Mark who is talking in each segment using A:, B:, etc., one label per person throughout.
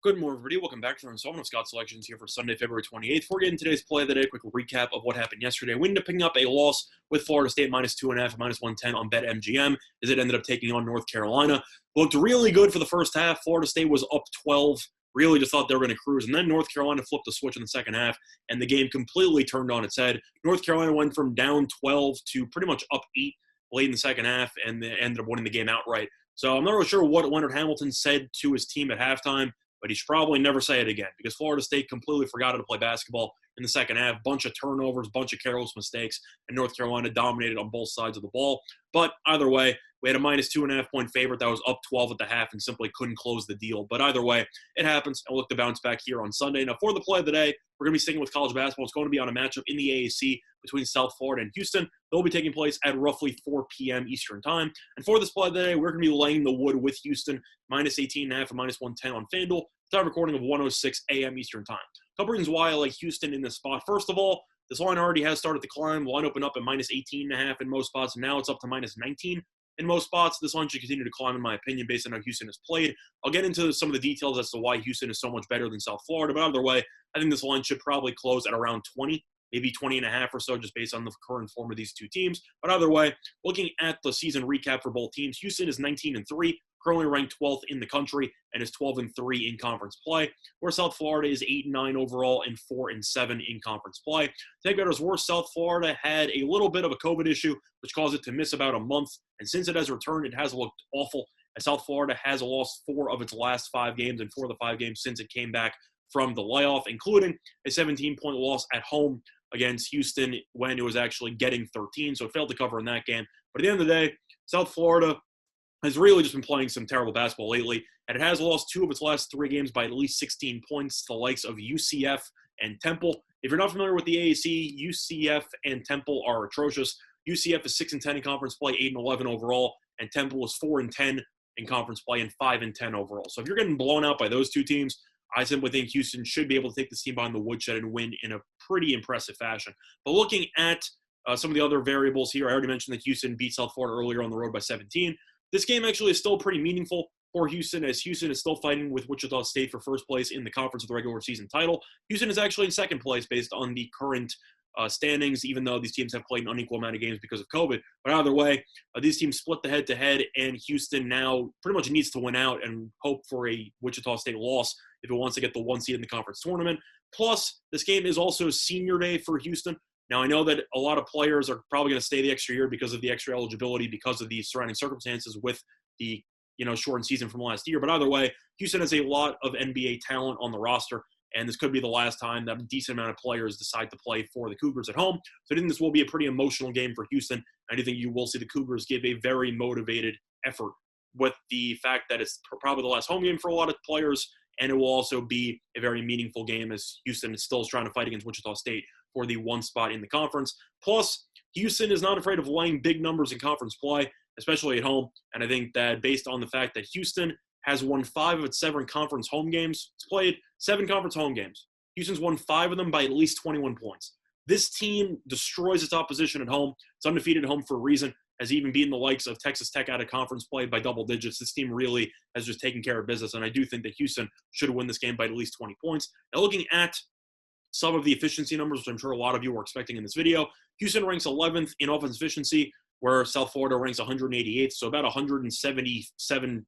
A: Good morning, everybody. Welcome back to our installment of Scott Selections here for Sunday, February 28th. Before getting today's play of the day, a quick recap of what happened yesterday. We ended up picking up a loss with Florida State -2.5, -110 on BetMGM as it ended up taking on North Carolina. Looked really good for the first half. Florida State was up 12. Really just thought they were going to cruise. And then North Carolina flipped the switch in the second half, and the game completely turned on its head. North Carolina went from down 12 to pretty much up 8 late in the second half, and they ended up winning the game outright. So I'm not really sure what Leonard Hamilton said to his team at halftime, but he should probably never say it again because Florida State completely forgot how to play basketball in the second half. Bunch of turnovers, bunch of careless mistakes, and North Carolina dominated on both sides of the ball. But either way, we had a -2.5 point favorite that was up 12 at the half and simply couldn't close the deal. But either way, it happens. I'll look to bounce back here on Sunday. Now, for the play of the day, we're going to be sticking with college basketball. It's going to be on a matchup in the AAC between South Florida and Houston. They'll be taking place at roughly 4 p.m. Eastern time. And for this play of the day, we're going to be laying the wood with Houston, -18.5 and -110 on FanDuel. Time recording of 1:06 a.m. Eastern time. A couple reasons why I like Houston in this spot. First of all, this line already has started to climb. The line opened up at -18.5 in most spots, and now it's up to -19 in most spots. This line should continue to climb, in my opinion, based on how Houston has played. I'll get into some of the details as to why Houston is so much better than South Florida, but either way, I think this line should probably close at around 20, maybe 20.5 or so, just based on the current form of these two teams. But either way, looking at the season recap for both teams, Houston is 19-3. Currently ranked 12th in the country and is 12-3 in conference play, where South Florida is 8-9 overall and 4-7 in conference play. Take that as worse, South Florida had a little bit of a COVID issue, which caused it to miss about a month. And since it has returned, it has looked awful, as South Florida has lost 4 of its last 5 games and 4 of the 5 games since it came back from the layoff, including a 17-point loss at home against Houston when it was actually getting 13. So it failed to cover in that game. But at the end of the day, South Florida has really just been playing some terrible basketball lately, and it has lost 2 of its last 3 games by at least 16 points to the likes of UCF and Temple. If you're not familiar with the AAC, UCF and Temple are atrocious. UCF is 6-10 in conference play, 8-11 overall, and Temple is 4-10 in conference play and 5-10 overall. So if you're getting blown out by those two teams, I simply think Houston should be able to take this team behind the woodshed and win in a pretty impressive fashion. But looking at some of the other variables here, I already mentioned that Houston beat South Florida earlier on the road by 17. This game actually is still pretty meaningful for Houston, as Houston is still fighting with Wichita State for first place in the conference of the regular season title. Houston is actually in second place based on the current standings, even though these teams have played an unequal amount of games because of COVID. But either way, these teams split the head-to-head, and Houston now pretty much needs to win out and hope for a Wichita State loss if it wants to get the 1 seed in the conference tournament. Plus, this game is also senior day for Houston. Now, I know that a lot of players are probably going to stay the extra year because of the extra eligibility, because of the surrounding circumstances with the shortened season from last year. But either way, Houston has a lot of NBA talent on the roster, and this could be the last time that a decent amount of players decide to play for the Cougars at home. So I think this will be a pretty emotional game for Houston. I do think you will see the Cougars give a very motivated effort, with the fact that it's probably the last home game for a lot of players, and it will also be a very meaningful game as Houston is still trying to fight against Wichita State for the 1 spot in the conference. Plus, Houston is not afraid of laying big numbers in conference play, especially at home. And I think that based on the fact that Houston has won 5 of its 7 conference home games, it's played 7 conference home games. Houston's won 5 of them by at least 21 points. This team destroys its opposition at home. It's undefeated at home for a reason, has even beaten the likes of Texas Tech out of conference play by double digits. This team really has just taken care of business, and I do think that Houston should win this game by at least 20 points. Now, looking at some of the efficiency numbers, which I'm sure a lot of you were expecting in this video, Houston ranks 11th in offense efficiency, where South Florida ranks 188th, so about 177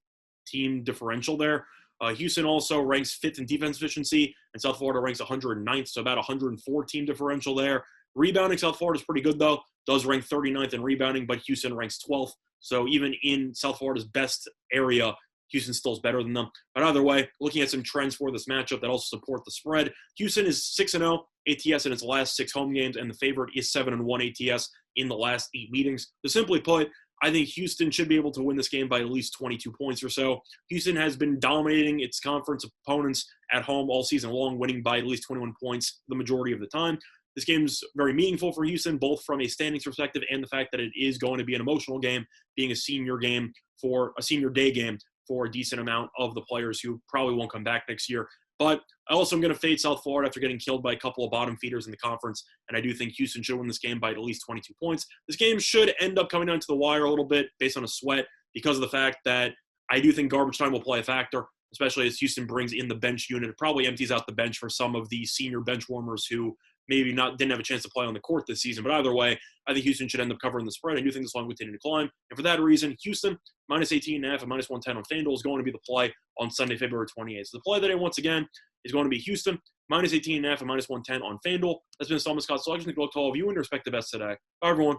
A: team differential there. Houston also ranks 5th in defense efficiency, and South Florida ranks 109th, so about 104 team differential there. Rebounding, South Florida is pretty good, though. Does rank 39th in rebounding, but Houston ranks 12th. So even in South Florida's best area, Houston still is better than them. But either way, looking at some trends for this matchup that also support the spread, Houston is 6-0 ATS in its last 6 home games, and the favorite is 7-1 ATS in the last 8 meetings. So simply put, I think Houston should be able to win this game by at least 22 points or so. Houston has been dominating its conference opponents at home all season long, winning by at least 21 points the majority of the time. This game's very meaningful for Houston, both from a standings perspective and the fact that it is going to be an emotional game, being a senior day game for a decent amount of the players who probably won't come back next year. But I also am going to fade South Florida after getting killed by a couple of bottom feeders in the conference, and I do think Houston should win this game by at least 22 points. This game should end up coming down to the wire a little bit based on a sweat, because of the fact that I do think garbage time will play a factor. especially as Houston brings in the bench unit. It probably empties out the bench for some of the senior bench warmers who maybe didn't have a chance to play on the court this season. But either way, I think Houston should end up covering the spread. I do think this line will continue to climb. And for that reason, Houston, minus 18.5 and minus 110 on FanDuel is going to be the play on Sunday, February 28th. So the play today, once again, is going to be Houston, minus 18.5 and minus 110 on FanDuel. That's been Solomon Scott's selection. Good luck to all of you and respect the best today. Bye, everyone.